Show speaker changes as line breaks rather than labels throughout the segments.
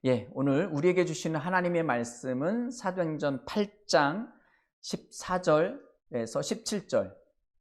예, 오늘 우리에게 주시는 하나님의 말씀은 사도행전 8장 14절에서 17절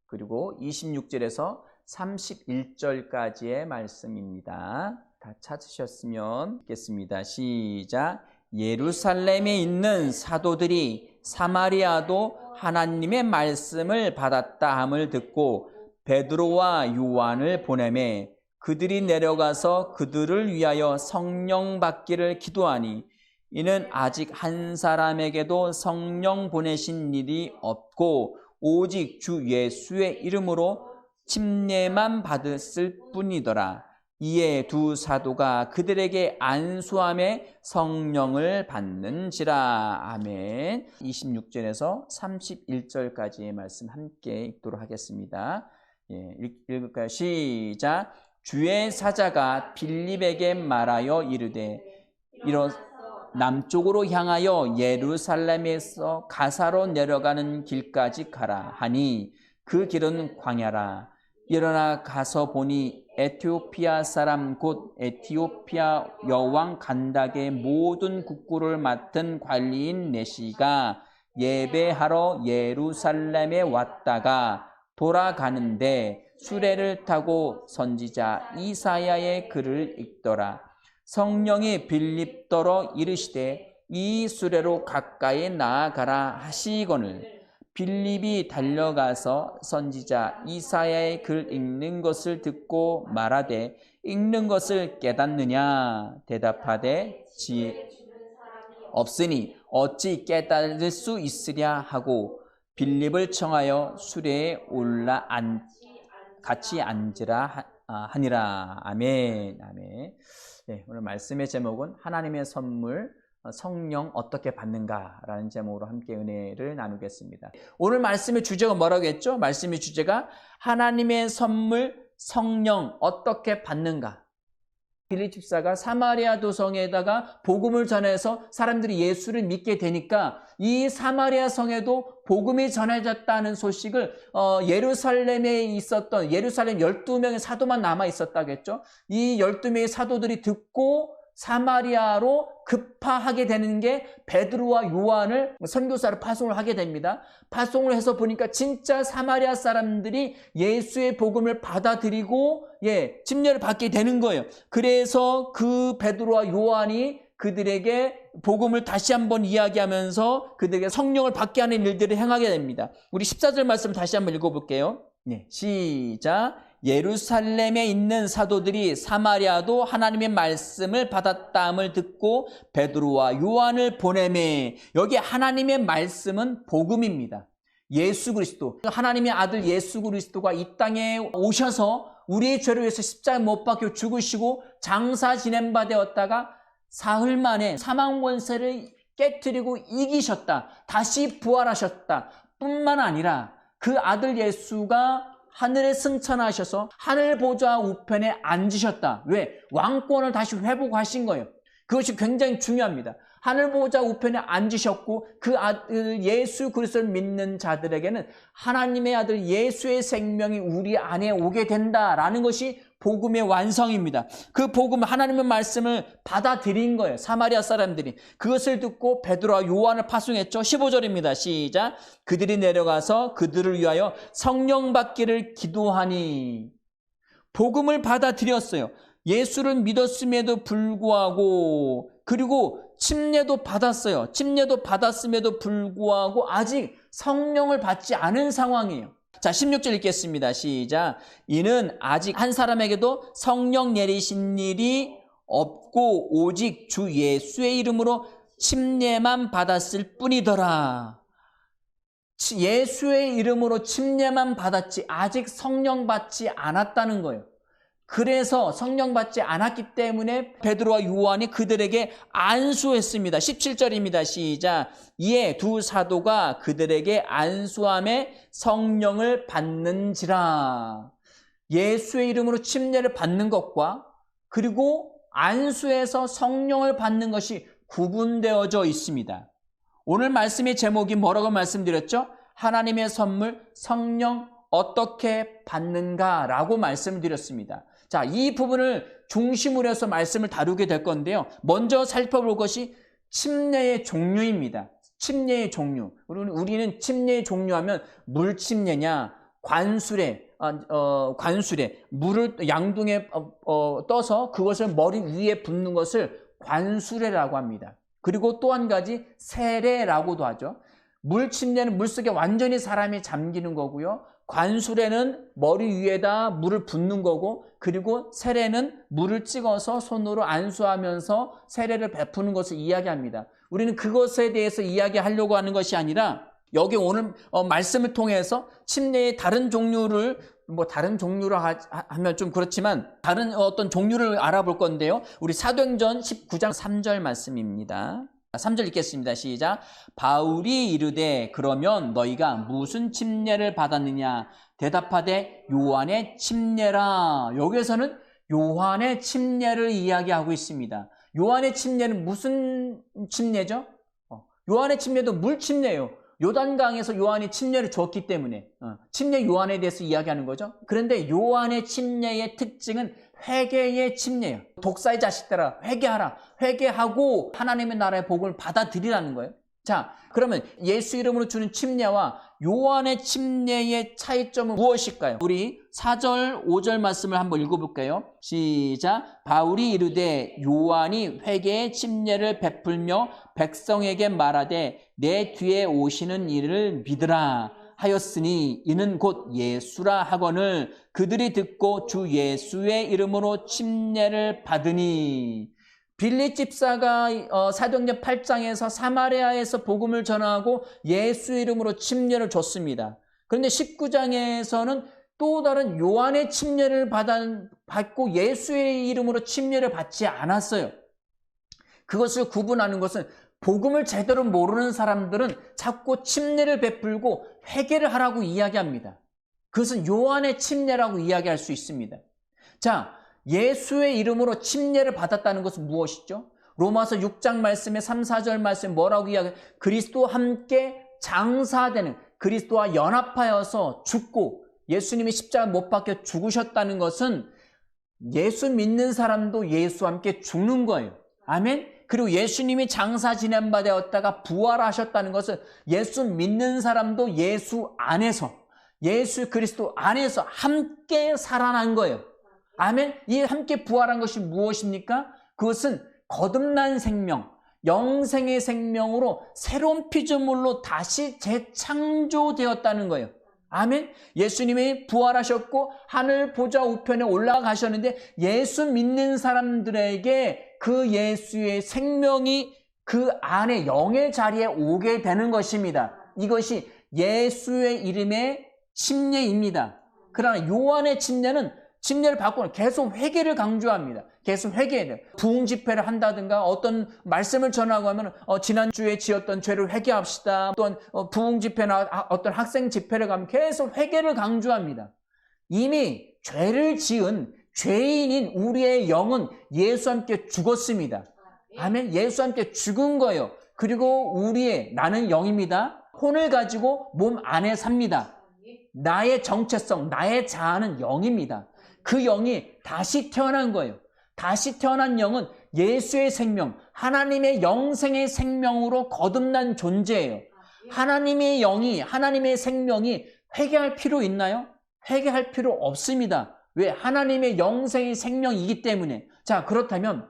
그리고 26절에서 31절까지의 말씀입니다. 다 찾으셨으면 읽겠습니다. 시작. 예루살렘에 있는 사도들이 사마리아도 하나님의 말씀을 받았다 함을 듣고 베드로와 요한을 보내매 그들이 내려가서 그들을 위하여 성령 받기를 기도하니 이는 아직 한 사람에게도 성령 보내신 일이 없고 오직 주 예수의 이름으로 침례만 받았을 뿐이더라. 이에 두 사도가 그들에게 안수함에 성령을 받는지라. 아멘. 26절에서 31절까지의 말씀 함께 읽도록 하겠습니다. 예, 읽을까요? 시작. 주의 사자가 빌립에게 말하여 이르되 남쪽으로 향하여 예루살렘에서 가사로 내려가는 길까지 가라 하니 그 길은 광야라. 일어나 가서 보니 에티오피아 사람 곧 에티오피아 여왕 간닥의 모든 국구를 맡은 관리인 네시가 예배하러 예루살렘에 왔다가 돌아가는데 수레를 타고 선지자 이사야의 글을 읽더라. 성령이 빌립더러 이르시되 이 수레로 가까이 나아가라 하시거늘 빌립이 달려가서 선지자 이사야의 글 읽는 것을 듣고 말하되 읽는 것을 깨닫느냐 대답하되 지혜 없으니 어찌 깨달을 수 있으랴 하고 빌립을 청하여 수레에 올라 같이 앉으라 하니라. 아멘. 아멘. 네, 오늘 말씀의 제목은 하나님의 선물 성령 어떻게 받는가라는 제목으로 함께 은혜를 나누겠습니다. 오늘 말씀의 주제가 뭐라고 했죠? 말씀의 주제가 하나님의 선물 성령 어떻게 받는가. 빌립 집사가 사마리아 도성에다가 복음을 전해서 사람들이 예수를 믿게 되니까 이 사마리아 성에도 복음이 전해졌다는 소식을 예루살렘에 있었던 예루살렘 12명의 사도만 남아 있었다겠죠. 이 12명의 사도들이 듣고 사마리아로 급파하게 되는 게 베드로와 요한을 선교사로 파송을 하게 됩니다. 파송을 해서 보니까 진짜 사마리아 사람들이 예수의 복음을 받아들이고 침례를 받게 되는 거예요. 그래서 그 베드로와 요한이 그들에게 복음을 다시 한번 이야기하면서 그들에게 성령을 받게 하는 일들을 행하게 됩니다. 우리 14절 말씀 다시 한번 읽어볼게요. 시작. 예루살렘에 있는 사도들이 사마리아도 하나님의 말씀을 받았다함을 듣고 베드로와 요한을 보내매 여기 하나님의 말씀은 복음입니다. 예수 그리스도 하나님의 아들 예수 그리스도가 이 땅에 오셔서 우리의 죄를 위해서 십자가에 못 박혀 죽으시고 장사 지낸 바 되었다가 사흘 만에 사망 권세를 깨뜨리고 이기셨다. 다시 부활하셨다. 뿐만 아니라 그 아들 예수가 하늘에 승천하셔서 하늘 보좌 우편에 앉으셨다. 왜? 왕권을 다시 회복하신 거예요. 그것이 굉장히 중요합니다. 하늘 보좌 우편에 앉으셨고 그 아들 예수 그리스도를 믿는 자들에게는 하나님의 아들 예수의 생명이 우리 안에 오게 된다라는 것이 복음의 완성입니다. 그 복음 하나님의 말씀을 받아들인 거예요. 사마리아 사람들이. 그것을 듣고 베드로와 요한을 파송했죠. 15절입니다. 시작. 그들이 내려가서 그들을 위하여 성령 받기를 기도하니 복음을 받아들였어요. 예수를 믿었음에도 불구하고 그리고 침례도 받았어요. 침례도 받았음에도 불구하고 아직 성령을 받지 않은 상황이에요. 자, 16절 읽겠습니다. 시작. 이는 아직 한 사람에게도 성령 내리신 일이 없고 오직 주 예수의 이름으로 침례만 받았을 뿐이더라. 예수의 이름으로 침례만 받았지 아직 성령 받지 않았다는 거예요. 그래서 성령 받지 않았기 때문에 베드로와 요한이 그들에게 안수했습니다. 17절입니다. 시작. 이에 두 사도가 그들에게 안수함에 성령을 받는지라. 예수의 이름으로 침례를 받는 것과 그리고 안수해서 성령을 받는 것이 구분되어져 있습니다. 오늘 말씀의 제목이 뭐라고 말씀드렸죠? 하나님의 선물 성령 어떻게 받는가라고 말씀드렸습니다. 자, 이 부분을 중심으로 해서 말씀을 다루게 될 건데요. 먼저 살펴볼 것이 침례의 종류입니다. 침례의 종류. 우리는 침례의 종류하면 물침례냐, 관수례, 물을 양동에 떠서 그것을 머리 위에 붓는 것을 관수례라고 합니다. 그리고 또 한 가지 세례라고도 하죠. 물침례는 물속에 완전히 사람이 잠기는 거고요. 관수례는 머리 위에다 물을 붓는 거고, 그리고 세례는 물을 찍어서 손으로 안수하면서 세례를 베푸는 것을 이야기합니다. 우리는 그것에 대해서 이야기하려고 하는 것이 아니라 여기 오늘 말씀을 통해서 침례의 다른 종류를 다른 종류로 하면 좀 그렇지만 다른 어떤 종류를 알아볼 건데요. 우리 사도행전 19장 3절 말씀입니다. 3절 읽겠습니다. 시작. 바울이 이르되 그러면 너희가 무슨 침례를 받았느냐? 대답하되 요한의 침례라. 여기에서는 요한의 침례를 이야기하고 있습니다. 요한의 침례는 무슨 침례죠? 요한의 침례도 물 침례예요. 요단강에서 요한이 침례를 줬기 때문에 침례 요한에 대해서 이야기하는 거죠. 그런데 요한의 침례의 특징은 회개의 침례예요. 독사의 자식들아 회개하라. 회개하고 하나님의 나라의 복을 받아들이라는 거예요. 자, 그러면 예수 이름으로 주는 침례와 요한의 침례의 차이점은 무엇일까요? 우리 4절, 5절 말씀을 한번 읽어볼까요? 시작. 바울이 이르되 요한이 회개의 침례를 베풀며 백성에게 말하되 내 뒤에 오시는 이를 믿으라 하였으니 이는 곧 예수라 하거늘 그들이 듣고 주 예수의 이름으로 침례를 받으니. 빌립 집사가 사도행전 8장에서 사마리아에서 복음을 전하고 예수 이름으로 침례를 줬습니다. 그런데 19장에서는 또 다른 요한의 침례를 받고 예수의 이름으로 침례를 받지 않았어요. 그것을 구분하는 것은 복음을 제대로 모르는 사람들은 자꾸 침례를 베풀고 회개를 하라고 이야기합니다. 그것은 요한의 침례라고 이야기할 수 있습니다. 자, 예수의 이름으로 침례를 받았다는 것은 무엇이죠? 로마서 6장 말씀에 3, 4절 말씀에 뭐라고 이야기해요? 그리스도와 함께 장사되는, 그리스도와 연합하여서 죽고 예수님이 십자가 못 박혀 죽으셨다는 것은 예수 믿는 사람도 예수와 함께 죽는 거예요. 아멘? 그리고 예수님이 장사 지낸 바 되었다가 부활하셨다는 것은 예수 믿는 사람도 예수 안에서, 예수 그리스도 안에서 함께 살아난 거예요. 아멘? 이 함께 부활한 것이 무엇입니까? 그것은 거듭난 생명, 영생의 생명으로 새로운 피조물로 다시 재창조되었다는 거예요. 아멘? 예수님이 부활하셨고 하늘 보좌 우편에 올라가셨는데 예수 믿는 사람들에게 그 예수의 생명이 그 안에 영의 자리에 오게 되는 것입니다. 이것이 예수의 이름의 침례입니다. 그러나 요한의 침례는 침례를 받고는 계속 회개를 강조합니다. 계속 회개해야 돼요. 부흥 집회를 한다든가 어떤 말씀을 전하고 하면 지난주에 지었던 죄를 회개합시다. 또한 부흥 집회나 어떤 학생 집회를 가면 계속 회개를 강조합니다. 이미 죄를 지은 죄인인 우리의 영은 예수와 함께 죽었습니다. 아멘. 예수와 함께 죽은 거예요. 그리고 우리의 나는 영입니다. 혼을 가지고 몸 안에 삽니다. 나의 정체성, 나의 자아는 영입니다. 그 영이 다시 태어난 거예요. 다시 태어난 영은 예수의 생명, 하나님의 영생의 생명으로 거듭난 존재예요. 하나님의 영이, 하나님의 생명이 회개할 필요 있나요? 회개할 필요 없습니다. 왜? 하나님의 영생의 생명이기 때문에. 자, 그렇다면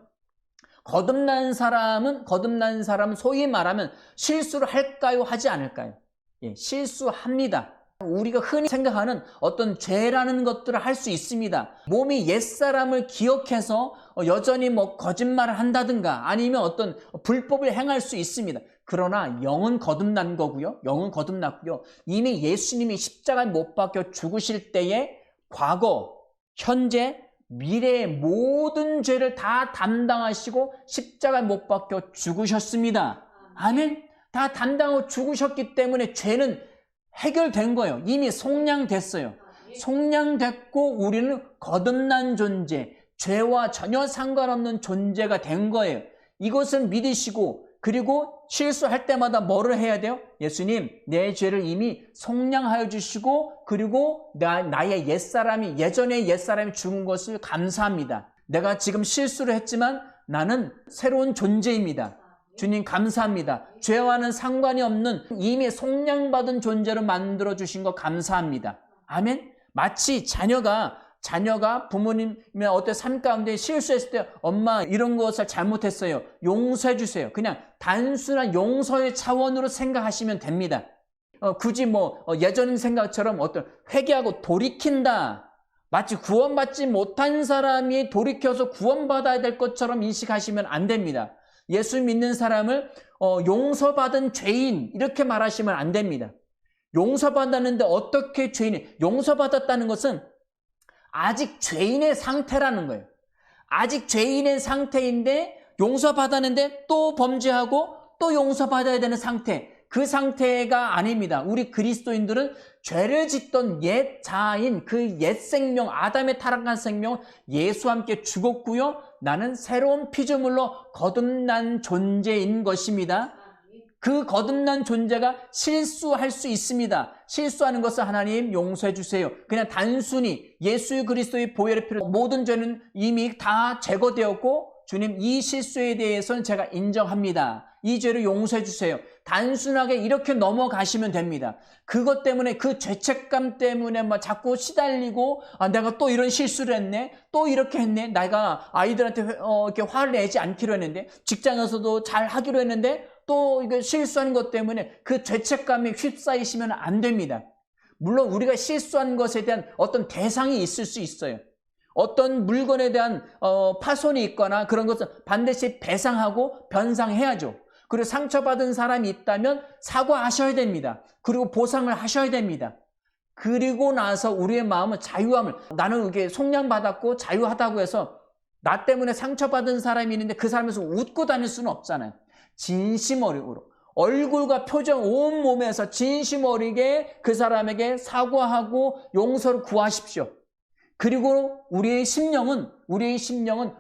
거듭난 사람은 소위 말하면 실수를 할까요? 하지 않을까요? 예, 실수합니다. 우리가 흔히 생각하는 어떤 죄라는 것들을 할 수 있습니다. 몸이 옛사람을 기억해서 여전히 거짓말을 한다든가 아니면 어떤 불법을 행할 수 있습니다. 그러나 영은 거듭난 거고요. 영은 거듭났고요. 이미 예수님이 십자가에 못 박혀 죽으실 때에 과거, 현재, 미래의 모든 죄를 다 담당하시고 십자가에 못 박혀 죽으셨습니다. 아멘? 다 담당하고 죽으셨기 때문에 죄는 해결된 거예요. 이미 속량됐어요. 속량됐고 우리는 거듭난 존재, 죄와 전혀 상관없는 존재가 된 거예요. 이것을 믿으시고 그리고 실수할 때마다 뭐를 해야 돼요? 예수님, 내 죄를 이미 속량하여 주시고 그리고 나의 옛사람이, 예전의 옛사람이 죽은 것을 감사합니다. 내가 지금 실수를 했지만 나는 새로운 존재입니다. 주님 감사합니다. 죄와는 상관이 없는 이미 속량받은 존재로 만들어주신 거 감사합니다. 아멘? 마치 자녀가 부모님의 어떤 삶 가운데 실수했을 때 엄마 이런 것을 잘못했어요. 용서해 주세요. 그냥 단순한 용서의 차원으로 생각하시면 됩니다. 굳이 예전 생각처럼 어떤 회개하고 돌이킨다. 마치 구원받지 못한 사람이 돌이켜서 구원받아야 될 것처럼 인식하시면 안 됩니다. 예수 믿는 사람을 용서받은 죄인 이렇게 말하시면 안 됩니다. 용서받았는데 어떻게 죄인이 용서받았다는 것은 아직 죄인의 상태라는 거예요. 아직 죄인의 상태인데 용서받았는데 또 범죄하고 또 용서받아야 되는 상태. 그 상태가 아닙니다. 우리 그리스도인들은 죄를 짓던 옛 자아인 그 옛 생명, 아담의 타락한 생명은 예수와 함께 죽었고요. 나는 새로운 피조물로 거듭난 존재인 것입니다. 그 거듭난 존재가 실수할 수 있습니다. 실수하는 것을 하나님 용서해 주세요. 그냥 단순히 예수 그리스도의 보혈의 피로 모든 죄는 이미 다 제거되었고 주님 이 실수에 대해서는 제가 인정합니다. 이 죄를 용서해 주세요. 단순하게 이렇게 넘어가시면 됩니다. 그것 때문에 그 죄책감 때문에 자꾸 시달리고 내가 또 이런 실수를 했네. 또 이렇게 했네. 내가 아이들한테 이렇게 화를 내지 않기로 했는데 직장에서도 잘 하기로 했는데 또 이거 실수하는 것 때문에 그 죄책감에 휩싸이시면 안 됩니다. 물론 우리가 실수한 것에 대한 어떤 대상이 있을 수 있어요. 어떤 물건에 대한 파손이 있거나 그런 것은 반드시 배상하고 변상해야죠. 그리고 상처받은 사람이 있다면 사과하셔야 됩니다. 그리고 보상을 하셔야 됩니다. 그리고 나서 우리의 마음은 자유함을, 나는 이게 속량받았고 자유하다고 해서 나 때문에 상처받은 사람이 있는데 그 사람에서 웃고 다닐 수는 없잖아요. 진심 어리고 얼굴과 표정 온몸에서 진심 어리게 그 사람에게 사과하고 용서를 구하십시오. 그리고 우리의 심령은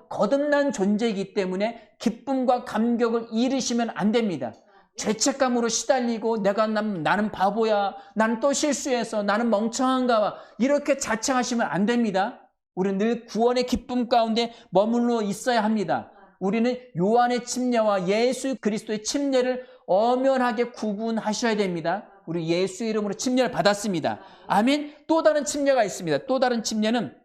거듭난 존재이기 때문에 기쁨과 감격을 잃으시면 안 됩니다. 죄책감으로 시달리고 나는 바보야, 나는 또 실수해서 나는 멍청한가 이렇게 자책하시면 안 됩니다. 우리는 늘 구원의 기쁨 가운데 머물러 있어야 합니다. 우리는 요한의 침례와 예수 그리스도의 침례를 엄연하게 구분하셔야 됩니다. 우리 예수 이름으로 침례를 받았습니다. 아멘. 또 다른 침례가 있습니다. 또 다른 침례는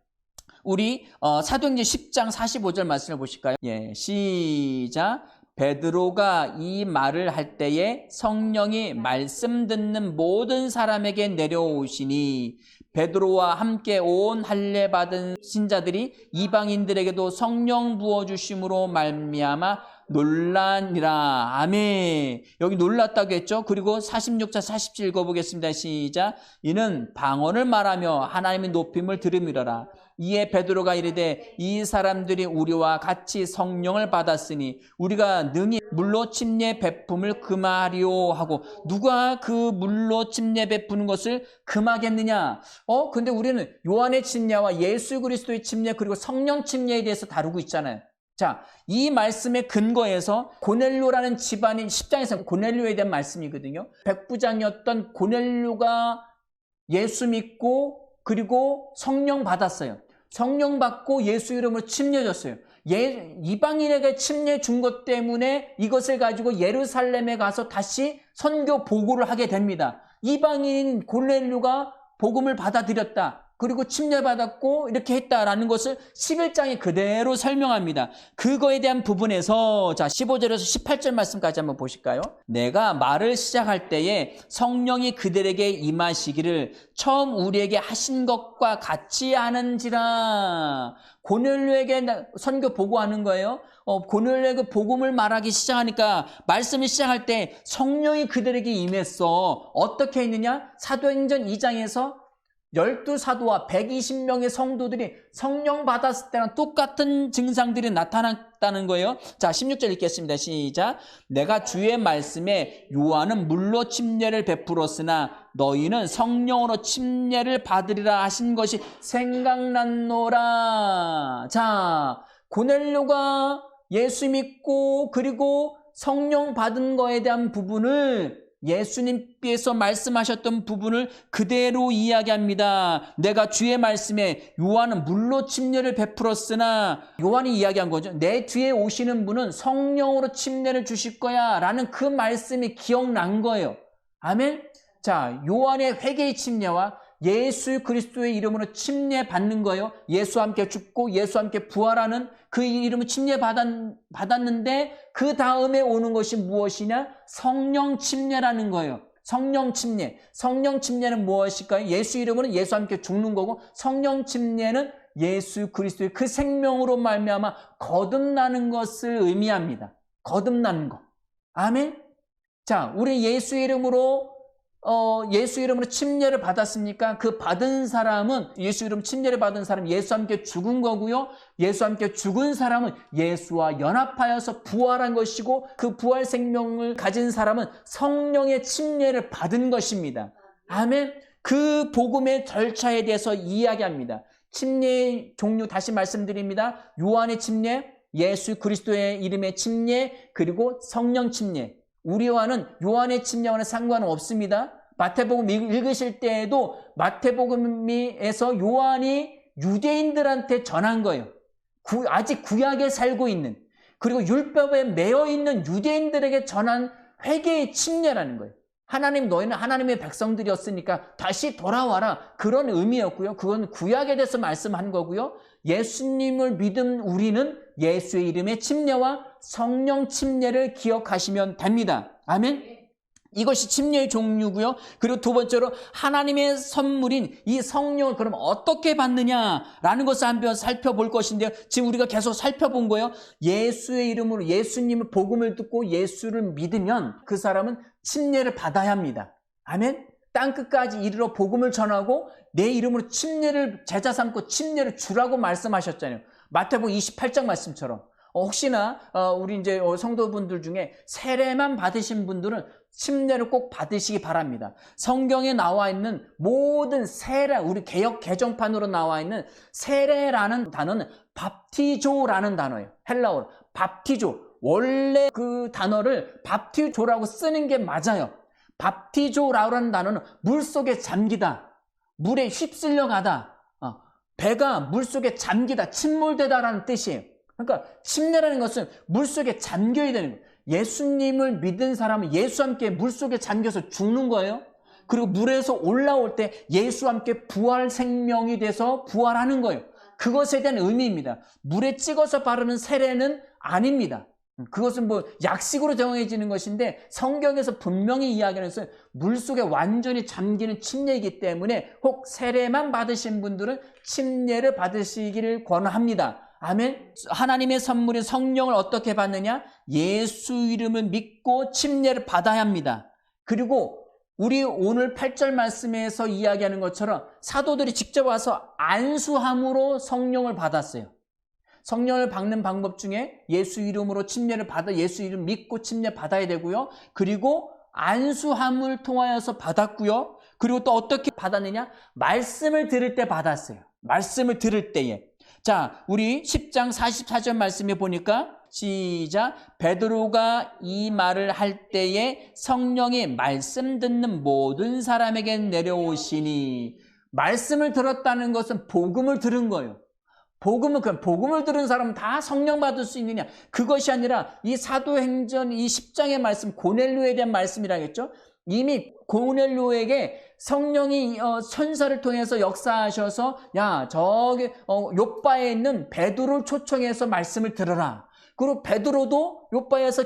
우리 사도행전 10장 45절 말씀을 보실까요? 예, 시작. 베드로가 이 말을 할 때에 성령이 말씀 듣는 모든 사람에게 내려오시니 베드로와 함께 온 할례 받은 신자들이 이방인들에게도 성령 부어주심으로 말미암아 놀라니라. 아멘. 여기 놀랐다고 했죠. 그리고 46절 47 읽어보겠습니다. 시작. 이는 방언을 말하며 하나님의 높임을 들음이러라. 이에 베드로가 이르되 이 사람들이 우리와 같이 성령을 받았으니 우리가 능히 물로 침례 베품을 금하리오 하고, 누가 그 물로 침례 베푸는 것을 금하겠느냐? 근데 우리는 요한의 침례와 예수 그리스도의 침례 그리고 성령 침례에 대해서 다루고 있잖아요. 자, 이 말씀의 근거에서 고넬료라는 집안인 10장에서 고넬료에 대한 말씀이거든요. 백부장이었던 고넬료가 예수 믿고 그리고 성령 받았어요. 성령 받고 예수 이름으로 침례 줬어요. 이방인에게 침례 준 것 때문에 이것을 가지고 예루살렘에 가서 다시 선교 보고를 하게 됩니다. 이방인인 고넬료가 복음을 받아들였다. 그리고 침례받았고 이렇게 했다라는 것을 11장에 그대로 설명합니다. 그거에 대한 부분에서 15절에서 18절 말씀까지 한번 보실까요? 내가 말을 시작할 때에 성령이 그들에게 임하시기를 처음 우리에게 하신 것과 같이 하는지라. 고넬료에게 선교 보고하는 거예요. 고넬료에게 복음을 말하기 시작하니까 말씀을 시작할 때 성령이 그들에게 임했어. 어떻게 했느냐? 사도행전 2장에서 12사도와 120명의 성도들이 성령 받았을 때랑 똑같은 증상들이 나타났다는 거예요. 자, 16절 읽겠습니다. 시작. 내가 주의 말씀에 요한은 물로 침례를 베풀었으나 너희는 성령으로 침례를 받으리라 하신 것이 생각났노라. 자, 고넬료가 예수 믿고 그리고 성령 받은 거에 대한 부분을 예수님께서 말씀하셨던 부분을 그대로 이야기합니다. 내가 주의 말씀에 요한은 물로 침례를 베풀었으나 요한이 이야기한 거죠. 내 뒤에 오시는 분은 성령으로 침례를 주실 거야 라는 그 말씀이 기억난 거예요. 아멘. 자, 요한의 회개의 침례와 예수 그리스도의 이름으로 침례 받는 거예요. 예수와 함께 죽고 예수와 함께 부활하는 그 이름을 침례 받았는데 그 다음에 오는 것이 무엇이냐? 성령 침례라는 거예요. 성령 침례. 성령 침례는 무엇일까요? 예수 이름으로 예수와 함께 죽는 거고, 성령 침례는 예수 그리스도의 그 생명으로 말미암아 거듭나는 것을 의미합니다. 거듭나는 거. 아멘. 자, 우리 예수 이름으로 침례를 받았습니까? 그 받은 사람은, 예수 이름 침례를 받은 사람, 예수와 함께 죽은 거고요. 예수와 함께 죽은 사람은 예수와 연합하여서 부활한 것이고, 그 부활 생명을 가진 사람은 성령의 침례를 받은 것입니다. 아멘. 그 복음의 절차에 대해서 이야기합니다. 침례의 종류 다시 말씀드립니다. 요한의 침례, 예수 그리스도의 이름의 침례, 그리고 성령 침례. 우리와는 요한의 침례와는 상관은 없습니다. 마태복음 읽으실 때에도 마태복음에서 요한이 유대인들한테 전한 거예요. 아직 구약에 살고 있는, 그리고 율법에 매여 있는 유대인들에게 전한 회개의 침례라는 거예요. 하나님, 너희는 하나님의 백성들이었으니까 다시 돌아와라, 그런 의미였고요. 그건 구약에 대해서 말씀한 거고요. 예수님을 믿은 우리는 예수의 이름의 침례와 성령 침례를 기억하시면 됩니다. 아멘. 이것이 침례의 종류고요. 그리고 두 번째로 하나님의 선물인 이 성령을 그럼 어떻게 받느냐라는 것을 한번 살펴볼 것인데요. 지금 우리가 계속 살펴본 거예요. 예수의 이름으로 예수님의 복음을 듣고 예수를 믿으면 그 사람은 침례를 받아야 합니다. 아멘. 땅끝까지 이르러 복음을 전하고 내 이름으로 침례를 제자 삼고 침례를 주라고 말씀하셨잖아요. 마태복음 28장 말씀처럼. 혹시나 우리 이제 성도분들 중에 세례만 받으신 분들은 침례를 꼭 받으시기 바랍니다. 성경에 나와 있는 모든 세례, 우리 개역 개정판으로 나와 있는 세례라는 단어는 밥티조라는 단어예요. 헬라어로 밥티조. 원래 그 단어를 밥티조라고 쓰는 게 맞아요. 밥티조라는 단어는 물속에 잠기다, 물에 휩쓸려 가다, 배가 물속에 잠기다, 침몰되다라는 뜻이에요. 그러니까 침례라는 것은 물속에 잠겨야 되는 거예요. 예수님을 믿은 사람은 예수와 함께 물속에 잠겨서 죽는 거예요. 그리고 물에서 올라올 때 예수와 함께 부활 생명이 돼서 부활하는 거예요. 그것에 대한 의미입니다. 물에 찍어서 바르는 세례는 아닙니다. 그것은 뭐 약식으로 정해지는 것인데 성경에서 분명히 이야기하는 것은 물속에 완전히 잠기는 침례이기 때문에 혹 세례만 받으신 분들은 침례를 받으시기를 권합니다. 아멘. 하나님의 선물인 성령을 어떻게 받느냐? 예수 이름을 믿고 침례를 받아야 합니다. 그리고 우리 오늘 8절 말씀에서 이야기하는 것처럼 사도들이 직접 와서 안수함으로 성령을 받았어요. 성령을 받는 방법 중에 예수 이름으로 침례를 받아 예수 이름 믿고 침례 받아야 되고요. 그리고 안수함을 통하여서 받았고요. 그리고 또 어떻게 받았느냐? 말씀을 들을 때 받았어요. 말씀을 들을 때에. 자, 우리 10장 44절 말씀에 보니까 시작. 베드로가 이 말을 할 때에 성령이 말씀 듣는 모든 사람에게 내려오시니, 말씀을 들었다는 것은 복음을 들은 거예요. 복음을 들은 사람은 다 성령 받을 수 있느냐? 그것이 아니라 이 사도행전 이 10장의 말씀, 고넬료에 대한 말씀이라겠죠? 이미 고넬료에게 성령이 천사를 통해서 역사하셔서 야, 저기 요빠에 있는 베드로를 초청해서 말씀을 들어라. 그리고 베드로도 요빠에서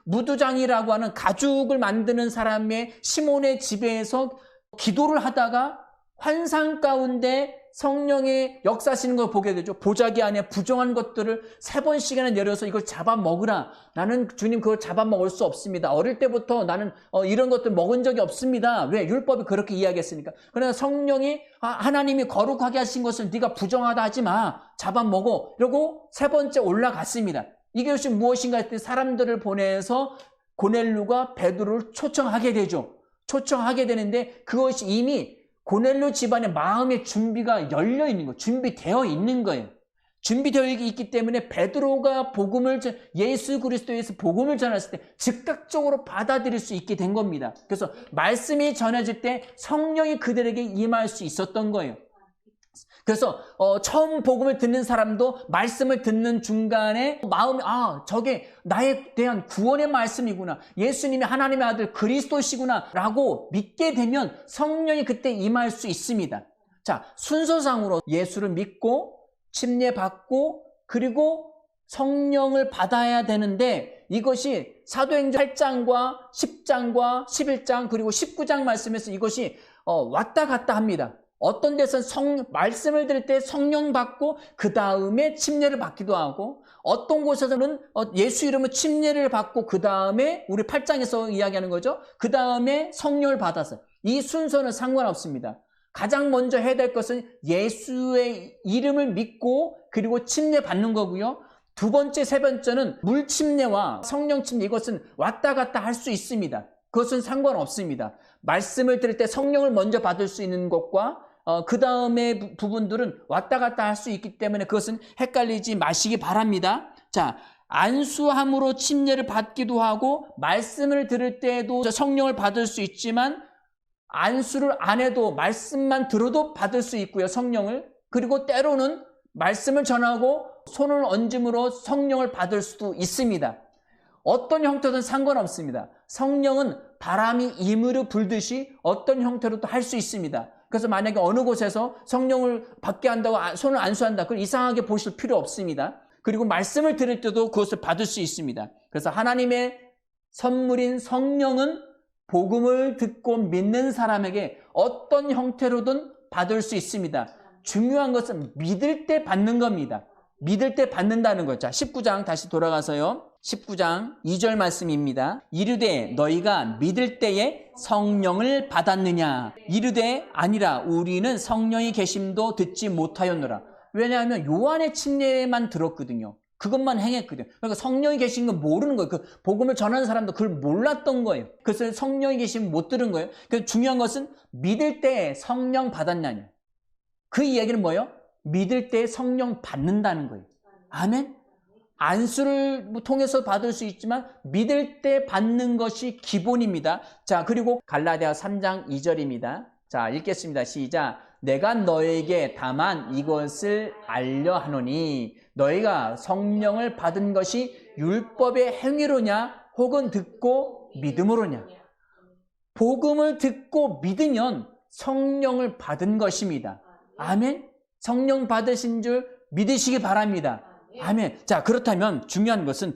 무두장이라고 하는 가죽을 만드는 사람의 시몬의 집에서 기도를 하다가 환상 가운데 성령의 역사하시는 걸 보게 되죠. 보자기 안에 부정한 것들을 3번씩이나 내려서 이걸 잡아먹으라. 나는 주님 그걸 잡아먹을 수 없습니다. 어릴 때부터 나는 이런 것들 먹은 적이 없습니다. 왜? 율법이 그렇게 이야기했으니까. 그러나 성령이 하나님이 거룩하게 하신 것을 네가 부정하다 하지 마. 잡아먹어. 이러고 3번째 올라갔습니다. 이것이 무엇인가 했더니 사람들을 보내서 고넬료가 베드로를 초청하게 되죠. 초청하게 되는데 그것이 이미 고넬료 집안의 마음의 준비가 열려 있는 거예요. 준비되어 있는 거예요. 준비되어 있기 때문에 베드로가 예수 그리스도에서 복음을 전했을 때 즉각적으로 받아들일 수 있게 된 겁니다. 그래서 말씀이 전해질 때 성령이 그들에게 임할 수 있었던 거예요. 그래서 처음 복음을 듣는 사람도 말씀을 듣는 중간에 마음이 저게 나에 대한 구원의 말씀이구나, 예수님이 하나님의 아들 그리스도시구나 라고 믿게 되면 성령이 그때 임할 수 있습니다. 자, 순서상으로 예수를 믿고 침례받고 그리고 성령을 받아야 되는데, 이것이 사도행전 8장과 10장과 11장 그리고 19장 말씀에서 이것이 왔다 갔다 합니다. 어떤 데서는 말씀을 들을 때 성령 받고 그 다음에 침례를 받기도 하고, 어떤 곳에서는 예수 이름으로 침례를 받고 그 다음에 우리 8장에서 이야기하는 거죠. 그 다음에 성령을 받아서, 이 순서는 상관없습니다. 가장 먼저 해야 될 것은 예수의 이름을 믿고 그리고 침례 받는 거고요. 두 번째, 세 번째는 물 침례와 성령 침례, 이것은 왔다 갔다 할 수 있습니다. 그것은 상관없습니다. 말씀을 들을 때 성령을 먼저 받을 수 있는 것과 그 다음에 부분들은 왔다 갔다 할 수 있기 때문에 그것은 헷갈리지 마시기 바랍니다. 자, 안수함으로 침례를 받기도 하고 말씀을 들을 때에도 성령을 받을 수 있지만, 안수를 안 해도 말씀만 들어도 받을 수 있고요, 성령을. 그리고 때로는 말씀을 전하고 손을 얹음으로 성령을 받을 수도 있습니다. 어떤 형태든 상관없습니다. 성령은 바람이 임으로 불듯이 어떤 형태로도 할 수 있습니다. 그래서 만약에 어느 곳에서 성령을 받게 한다고 손을 안수한다, 그걸 이상하게 보실 필요 없습니다. 그리고 말씀을 들을 때도 그것을 받을 수 있습니다. 그래서 하나님의 선물인 성령은 복음을 듣고 믿는 사람에게 어떤 형태로든 받을 수 있습니다. 중요한 것은 믿을 때 받는 겁니다. 믿을 때 받는다는 거죠. 19장 다시 돌아가서요. 19장 2절 말씀입니다. 이르되 너희가 믿을 때에 성령을 받았느냐? 이르되 아니라 우리는 성령이 계심도 듣지 못하였노라. 왜냐하면 요한의 침례만 들었거든요. 그것만 행했거든요. 그러니까 성령이 계신 건 모르는 거예요. 그 복음을 전하는 사람도 그걸 몰랐던 거예요. 그래서 성령이 계시면 못 들은 거예요. 그래서 중요한 것은 믿을 때 성령 받았냐냐. 그 이야기는 뭐예요? 믿을 때 성령 받는다는 거예요. 아멘? 안수를 통해서 받을 수 있지만 믿을 때 받는 것이 기본입니다. 자, 그리고 갈라디아 3장 2절입니다. 자, 읽겠습니다. 시작. 내가 너에게 다만 이것을 알려 하노니 너희가 성령을 받은 것이 율법의 행위로냐 혹은 듣고 믿음으로냐. 복음을 듣고 믿으면 성령을 받은 것입니다. 아멘. 성령 받으신 줄 믿으시기 바랍니다. 아멘. 자, 그렇다면 중요한 것은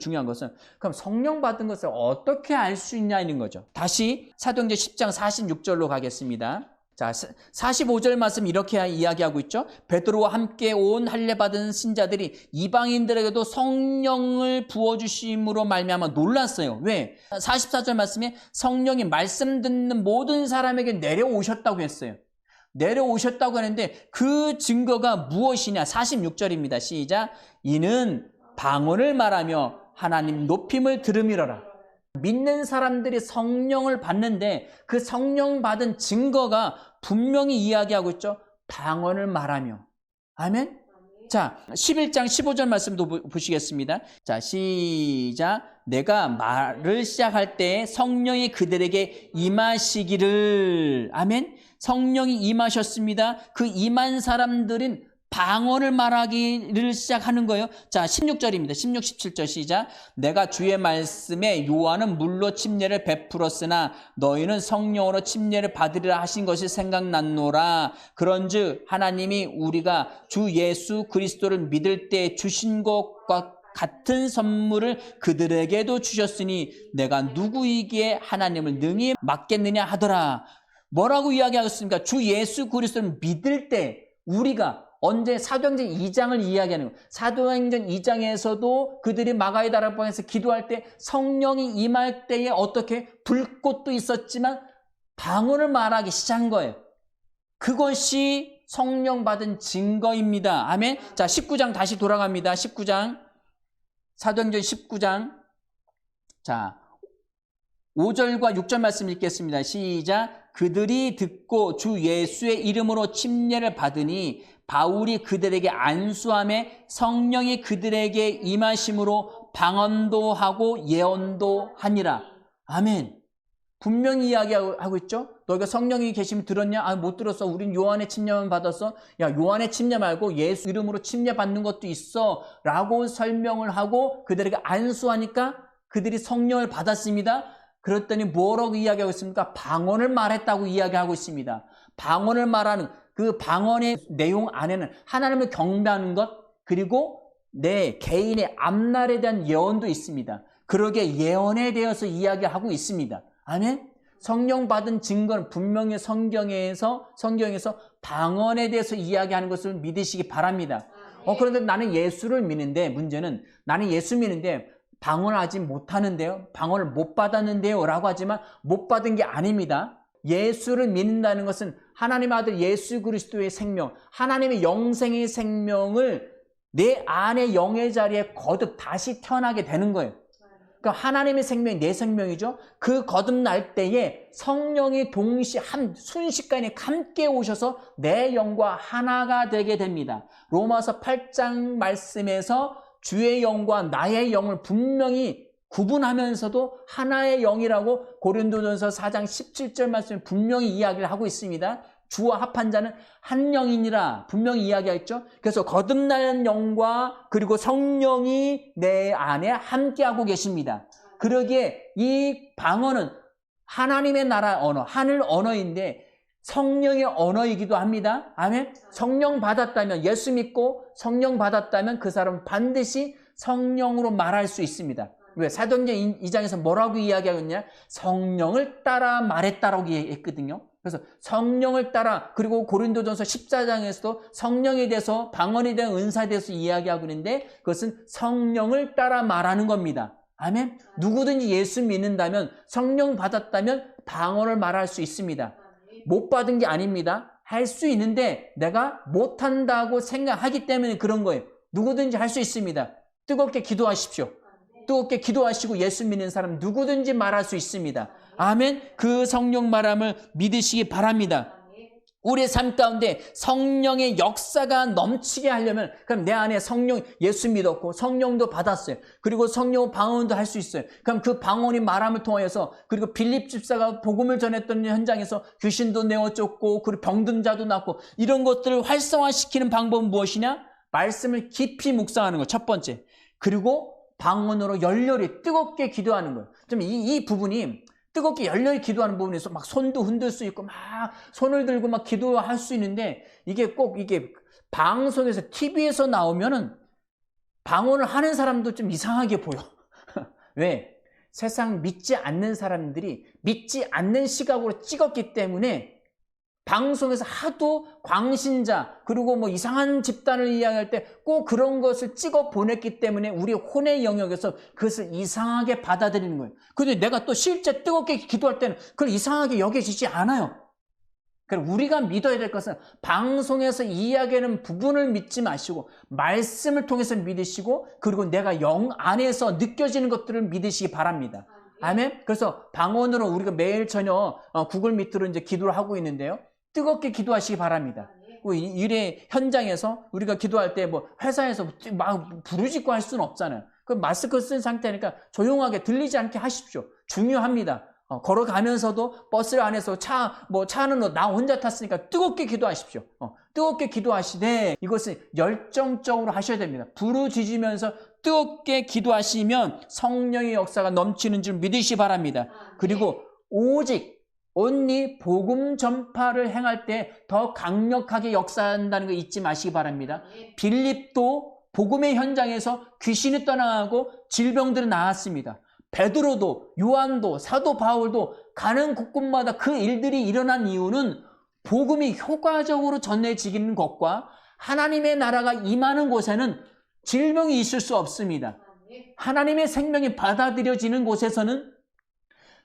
그럼 성령 받은 것을 어떻게 알 수 있냐는 거죠. 다시 사도행전 10장 46절로 가겠습니다. 자, 45절 말씀 이렇게 이야기하고 있죠. 베드로와 함께 온 할례 받은 신자들이 이방인들에게도 성령을 부어주심으로 말미암아 놀랐어요. 왜? 44절 말씀에 성령이 말씀 듣는 모든 사람에게 내려오셨다고 했어요. 내려오셨다고 하는데 그 증거가 무엇이냐? 46절입니다. 시작. 이는 방언을 말하며 하나님 높임을 들음이러라. 믿는 사람들이 성령을 받는데 그 성령 받은 증거가 분명히 이야기하고 있죠. 방언을 말하며. 아멘? 자, 11장 15절 말씀도 보시겠습니다. 자, 시작. 내가 말을 시작할 때 성령이 그들에게 임하시기를. 아멘? 성령이 임하셨습니다. 그 임한 사람들은 방언을 말하기를 시작하는 거예요. 자, 16절입니다. 16, 17절 시작. 내가 주의 말씀에 요한은 물로 침례를 베풀었으나 너희는 성령으로 침례를 받으리라 하신 것이 생각났노라. 그런즉 하나님이 우리가 주 예수 그리스도를 믿을 때 주신 것과 같은 선물을 그들에게도 주셨으니 내가 누구이기에 하나님을 능히 막겠느냐 하더라. 뭐라고 이야기하겠습니까? 주 예수 그리스도를 믿을 때 우리가 언제 사도행전 2장을 이야기하는 거예요. 사도행전 2장에서도 그들이 마가의 다락방에서 기도할 때 성령이 임할 때에 어떻게 불꽃도 있었지만 방언을 말하기 시작한 거예요. 그것이 성령 받은 증거입니다. 아멘. 자, 19장 다시 돌아갑니다. 19장 사도행전 19장 자 5절과 6절 말씀 읽겠습니다. 시작. 그들이 듣고 주 예수의 이름으로 침례를 받으니 바울이 그들에게 안수함에 성령이 그들에게 임하심으로 방언도 하고 예언도 하니라. 아멘. 분명히 이야기하고 있죠. 너희가 성령이 계시면 들었냐? 아, 못 들었어. 우린 요한의 침례만 받았어. 야, 요한의 침례 말고 예수 이름으로 침례 받는 것도 있어 라고 설명을 하고 그들에게 안수하니까 그들이 성령을 받았습니다. 그랬더니 뭐라고 이야기하고 있습니까? 방언을 말했다고 이야기하고 있습니다. 방언을 말하는 그 방언의 내용 안에는 하나님을 경배하는 것, 그리고 내 개인의 앞날에 대한 예언도 있습니다. 그러게 예언에 대해서 이야기하고 있습니다. 아멘? 성령 받은 증거는 분명히 성경에서 방언에 대해서 이야기하는 것을 믿으시기 바랍니다. 그런데 나는 예수를 믿는데, 문제는 나는 예수 믿는데 방언을 하지 못하는데요, 방언을 못 받았는데요 라고 하지만 못 받은 게 아닙니다. 예수를 믿는다는 것은 하나님의 아들 예수 그리스도의 생명, 하나님의 영생의 생명을 내 안의 영의 자리에 거듭 다시 태어나게 되는 거예요. 그러니까 하나님의 생명이 내 생명이죠. 그 거듭날 때에 성령이 동시에 순식간에 함께 오셔서 내 영과 하나가 되게 됩니다. 로마서 8장 말씀에서 주의 영과 나의 영을 분명히 구분하면서도 하나의 영이라고 고린도전서 4장 17절 말씀에 분명히 이야기를 하고 있습니다. 주와 합한 자는 한 영이니라 분명히 이야기했죠. 그래서 거듭난 영과 그리고 성령이 내 안에 함께하고 계십니다. 그러기에 이 방언은 하나님의 나라 언어, 하늘 언어인데 성령의 언어이기도 합니다. 아멘. 성령 받았다면, 예수 믿고 성령 받았다면 그 사람은 반드시 성령으로 말할 수 있습니다. 왜? 사도행전 2장에서 뭐라고 이야기하겠냐? 성령을 따라 말했다라고 했거든요. 그래서 성령을 따라, 그리고 고린도전서 14장에서도 성령에 대해서, 방언에 대한 은사에 대해서 이야기하고 있는데 그것은 성령을 따라 말하는 겁니다. 아멘. 누구든지 예수 믿는다면, 성령 받았다면 방언을 말할 수 있습니다. 못 받은 게 아닙니다. 할 수 있는데 내가 못한다고 생각하기 때문에 그런 거예요. 누구든지 할 수 있습니다. 뜨겁게 기도하십시오. 뜨겁게 기도하시고 예수 믿는 사람 누구든지 말할 수 있습니다. 아멘. 그 성령 말함을 믿으시기 바랍니다. 우리의 삶 가운데 성령의 역사가 넘치게 하려면, 그럼 내 안에 성령, 예수 믿었고 성령도 받았어요. 그리고 성령 방언도 할 수 있어요. 그럼 그 방언이 말함을 통하여서, 그리고 빌립 집사가 복음을 전했던 현장에서 귀신도 내어 쫓고 그리고 병든 자도 낫고, 이런 것들을 활성화시키는 방법은 무엇이냐? 말씀을 깊이 묵상하는 거, 첫 번째. 그리고 방언으로 열렬히 뜨겁게 기도하는 거예요. 좀 이 부분이, 뜨겁게 열렬히 기도하는 부분에서 막 손도 흔들 수 있고 막 손을 들고 막 기도할 수 있는데, 이게 꼭 이게 방송에서 TV에서 나오면은 방언을 하는 사람도 좀 이상하게 보여. 왜? 세상 믿지 않는 사람들이 믿지 않는 시각으로 찍었기 때문에 방송에서 하도 광신자 그리고 뭐 이상한 집단을 이야기할 때 꼭 그런 것을 찍어 보냈기 때문에 우리 혼의 영역에서 그것을 이상하게 받아들이는 거예요. 그런데 내가 또 실제 뜨겁게 기도할 때는 그걸 이상하게 여겨지지 않아요. 그러니까 우리가 믿어야 될 것은 방송에서 이야기하는 부분을 믿지 마시고 말씀을 통해서 믿으시고, 그리고 내가 영 안에서 느껴지는 것들을 믿으시기 바랍니다. 아멘. 그래서 방언으로 우리가 매일 저녁 구글 미트로 이제 기도를 하고 있는데요. 뜨겁게 기도하시기 바랍니다. 일의 현장에서 우리가 기도할 때 뭐 회사에서 막 부르짖고 할 수는 없잖아요. 그 마스크 쓴 상태니까 조용하게 들리지 않게 하십시오. 중요합니다. 걸어가면서도 버스 안에서 차는 나 혼자 탔으니까 뜨겁게 기도하십시오. 뜨겁게 기도하시되 이것을 열정적으로 하셔야 됩니다. 부르짖으면서 뜨겁게 기도하시면 성령의 역사가 넘치는 줄 믿으시기 바랍니다. 그리고 오직 온리 복음 전파를 행할 때 더 강력하게 역사한다는 거 잊지 마시기 바랍니다. 빌립도 복음의 현장에서 귀신이 떠나가고 질병들이 나았습니다. 베드로도, 요한도, 사도 바울도 가는 곳곳마다 그 일들이 일어난 이유는 복음이 효과적으로 전해지는 것과 하나님의 나라가 임하는 곳에는 질병이 있을 수 없습니다. 하나님의 생명이 받아들여지는 곳에서는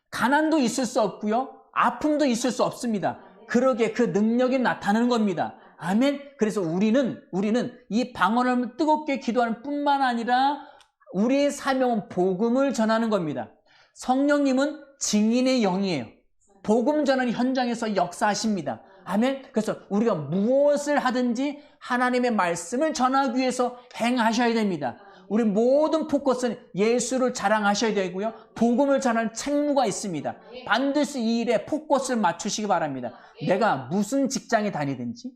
가난도 있을 수 없고요, 아픔도 있을 수 없습니다. 그러게 그 능력이 나타나는 겁니다. 아멘. 그래서 우리는 이 방언을 뜨겁게 기도하는 뿐만 아니라 우리의 사명은 복음을 전하는 겁니다. 성령님은 증인의 영이에요. 복음 전하는 현장에서 역사하십니다. 아멘. 그래서 우리가 무엇을 하든지 하나님의 말씀을 전하기 위해서 행하셔야 됩니다. 우리 모든 포커스는 예수를 자랑하셔야 되고요. 복음을 전하는 책무가 있습니다. 반드시 이 일에 포커스를 맞추시기 바랍니다. 내가 무슨 직장에 다니든지,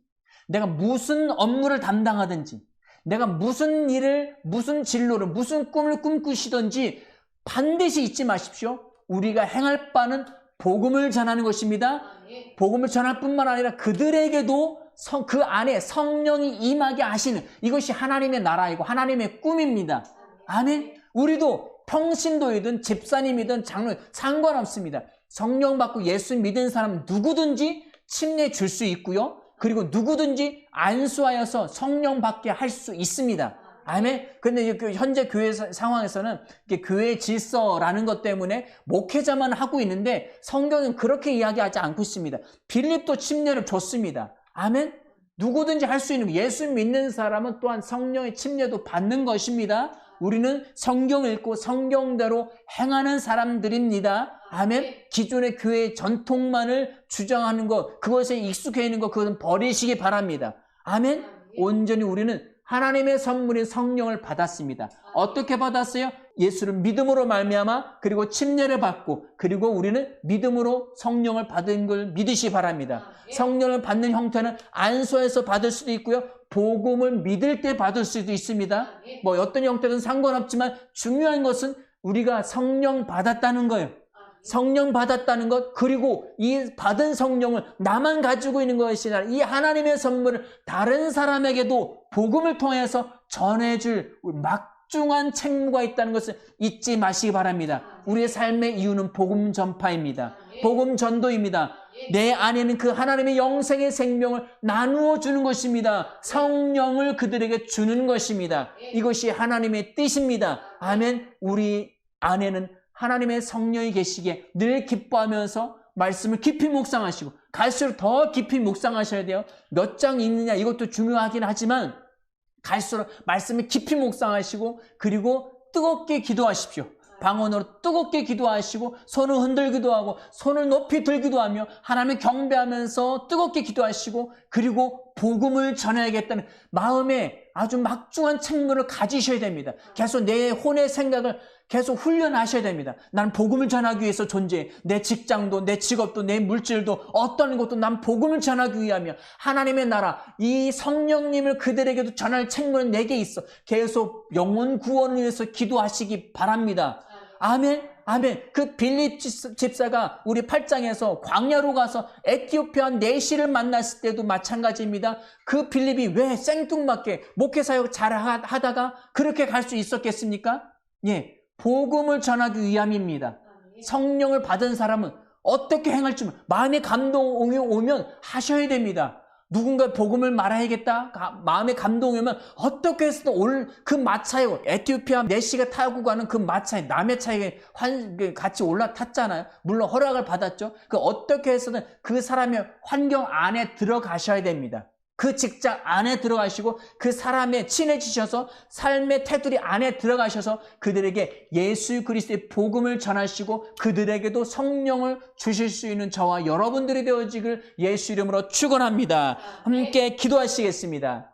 내가 무슨 업무를 담당하든지, 내가 무슨 일을, 무슨 진로를, 무슨 꿈을 꿈꾸시든지 반드시 잊지 마십시오. 우리가 행할 바는 복음을 전하는 것입니다. 복음을 전할 뿐만 아니라 그들에게도 그 안에 성령이 임하게 하시는, 이것이 하나님의 나라이고 하나님의 꿈입니다. 아멘. 우리도 평신도이든 집사님이든 장로 상관없습니다. 성령 받고 예수 믿은 사람 누구든지 침례 줄 수 있고요. 그리고 누구든지 안수하여서 성령 받게 할 수 있습니다. 아멘. 근데 현재 교회 상황에서는 교회 질서라는 것 때문에 목회자만 하고 있는데 성경은 그렇게 이야기하지 않고 있습니다. 빌립도 침례를 줬습니다. 아멘. 누구든지 할 수 있는, 예수 믿는 사람은 또한 성령의 침례도 받는 것입니다. 우리는 성경 읽고 성경대로 행하는 사람들입니다. 아멘. 기존의 교회의 전통만을 주장하는 것, 그것에 익숙해 있는 것, 그것은 버리시기 바랍니다. 아멘. 온전히 우리는 하나님의 선물인 성령을 받았습니다. 어떻게 받았어요? 예수를 믿음으로 말미암아 그리고 침례를 받고, 그리고 우리는 믿음으로 성령을 받은 걸 믿으시 바랍니다. 성령을 받는 형태는 안수에서 받을 수도 있고요. 복음을 믿을 때 받을 수도 있습니다. 뭐 어떤 형태든 상관없지만 중요한 것은 우리가 성령 받았다는 거예요. 성령 받았다는 것, 그리고 이 받은 성령을 나만 가지고 있는 것이 아니라 이 하나님의 선물을 다른 사람에게도 복음을 통해서 전해줄 막중한 책무가 있다는 것을 잊지 마시기 바랍니다. 우리의 삶의 이유는 복음 전파입니다. 복음 전도입니다. 내 안에는 그 하나님의 영생의 생명을 나누어 주는 것입니다. 성령을 그들에게 주는 것입니다. 이것이 하나님의 뜻입니다. 아멘. 우리 안에는 하나님의 성령이 계시기에 늘 기뻐하면서 말씀을 깊이 묵상하시고, 갈수록 더 깊이 묵상하셔야 돼요. 몇 장 읽느냐 이것도 중요하긴 하지만 갈수록 말씀을 깊이 묵상하시고, 그리고 뜨겁게 기도하십시오. 방언으로 뜨겁게 기도하시고, 손을 흔들기도 하고 손을 높이 들기도 하며 하나님을 경배하면서 뜨겁게 기도하시고, 그리고 복음을 전해야겠다는 마음에 아주 막중한 책무를 가지셔야 됩니다. 계속 내 혼의 생각을 계속 훈련하셔야 됩니다. 난 복음을 전하기 위해서 존재해. 내 직장도, 내 직업도, 내 물질도, 어떤 것도 난 복음을 전하기 위하며 하나님의 나라, 이 성령님을 그들에게도 전할 책무는 내게 있어. 계속 영혼 구원을 위해서 기도하시기 바랍니다. 아멘. 아멘. 그 빌립 집사가 우리 8장에서 광야로 가서 에티오피아 내시를 만났을 때도 마찬가지입니다. 그 빌립이 왜 생뚱맞게 목회사역 잘 하다가 그렇게 갈 수 있었겠습니까? 예. 복음을 전하기 위함입니다. 성령을 받은 사람은 어떻게 행할지 마음의 감동이 오면 하셔야 됩니다. 누군가 복음을 말해야겠다 마음의 감동이 오면 어떻게 해서든 그 마차에, 에티오피아 내시가 타고 가는 그 마차에, 남의 차에 같이 올라탔잖아요. 물론 허락을 받았죠. 어떻게 해서든 그 사람의 환경 안에 들어가셔야 됩니다. 그 직장 안에 들어가시고 그 사람에 친해지셔서 삶의 테두리 안에 들어가셔서 그들에게 예수 그리스도의 복음을 전하시고 그들에게도 성령을 주실 수 있는 저와 여러분들이 되어지길 예수 이름으로 축원합니다. 함께 기도하시겠습니다.